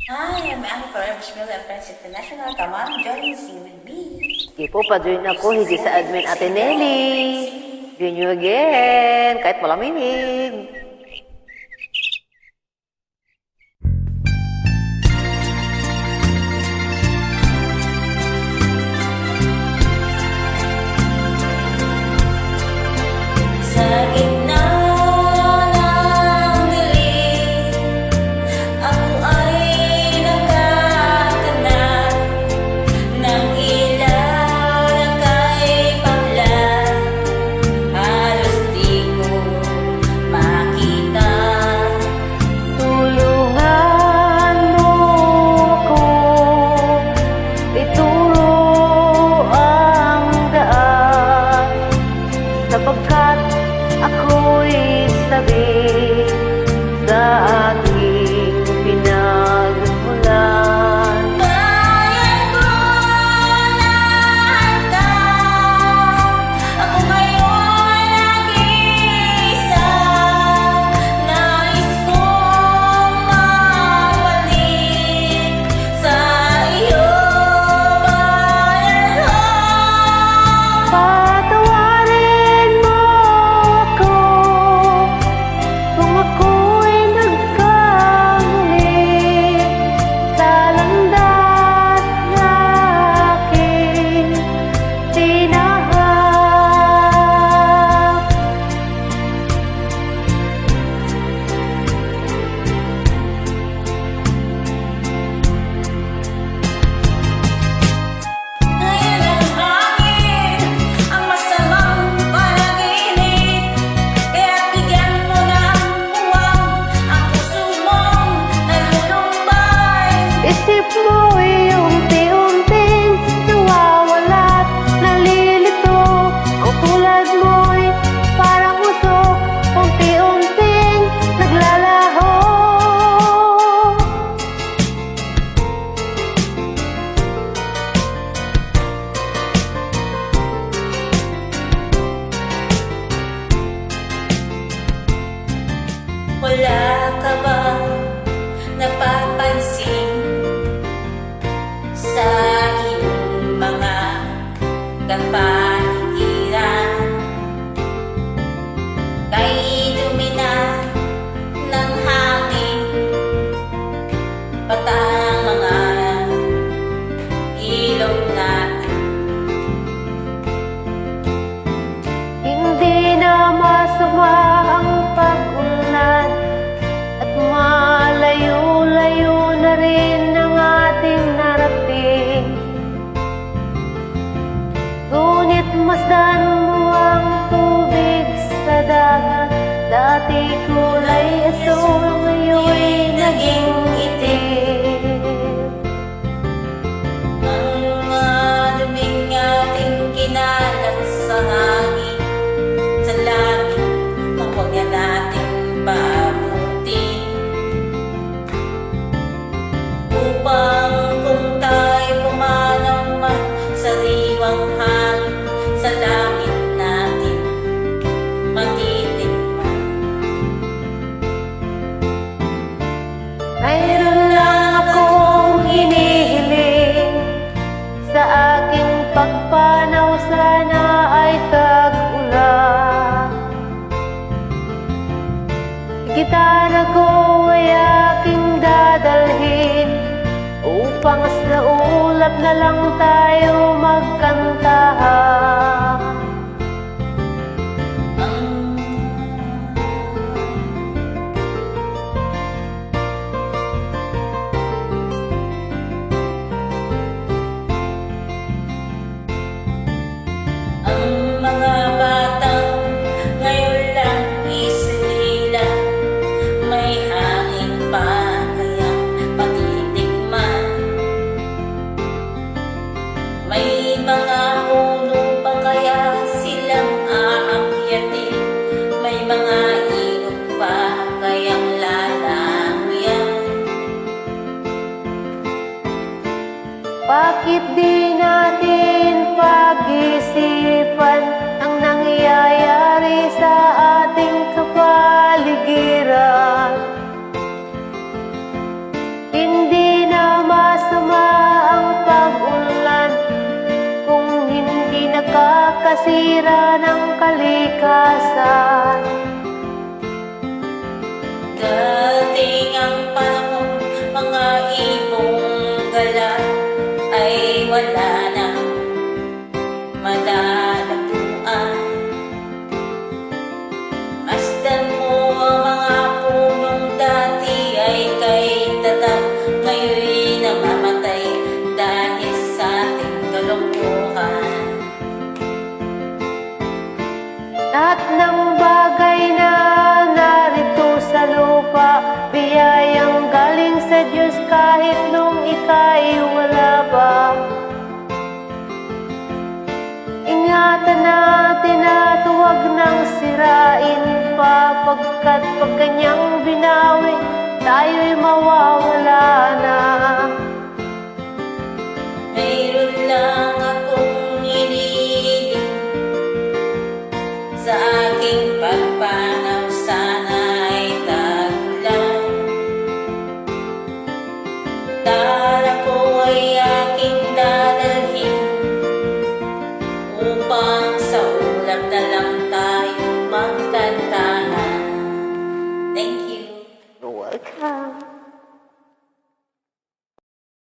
Hi, I'm Annie Forever Miller and Friends International. Come on, join me, sing with me. Sige po, pa-join ako. Higi sa admin Ate Nelly. Join you again. Kahit malaminig. Sa gitna ng dilim, ako ay nagkakanap ng ilaw na kay panglan. Halos di ko makita. Tulungan mo ako. Ituro ang daan. Sapagkat ako'y sabi sa aking pinagmulan. Bayan ko lahat ka. Ako ngayon nag-iisa. Nais kong mabalik sa iyo, bayan ko. Patawarin mo ako kung ako'y nagkamali sa landas na aking tinahak. Ngayon ang hangin, ang masamang panaginip. Kaya bigyan mo ng puwang ang puso mong nalulumbay. Isip mo'y unti-unting nawawala't nalilito. Ang tulad mo'y parang usok, unti-unting naglalaho. Wala ka bang napapansin sa iyong mga kapaligiran? Kay dumi na ng hangin, patang mga ilog natin. Hindi na masama ang pag-unlad at malayo-layo na rin ang ating narating. Ngunit masdan mo ang tubig sa dagat. Dati kulay asul, ngayon'y naging itim. Ang mga luming ating kinalat sa hangin, sa langit, huwag na nating paabutin. Upang kung tayo pumanaw man sa riwang hangin, sa langit natin matitikman. Mayroon lang akong hinihiling, sa aking pagpanaw sana ay tag-ulan. Gitara ko ay aking dadalhin, upang sa ulap na lang tayo magkantahan. Ang mga batang ngayon lang isinila, may hangin pa kayang patitikman. May mga puno pa kaya silang aakyatin, may mga ilog pa kayang lalangyan. Bakit di natin pag-isipan ang nangyayari sa ating kapaligiran? Hindi sira ng kalikasan. Dating ang panahon, mga ibong gala ay wala na madadagpuan. Masdan mo ang mga punong dati ay kay tatag, ngayon'y namamatay dahil sa ating kalungkuhan. Lahat ng bagay na narito sa lupa, biyayang galing sa Diyos kahit nung ika'y wala pa. Ingatan natin at huwag nang sirain pa, pagkat pag kanyang binawi, tayo'y mawawala na. Mayroon lang akong iniiling sa aking pagpanaw, sana'y tagulan. Dara ko ay aking dadalhin upang sa ulap na lang tayo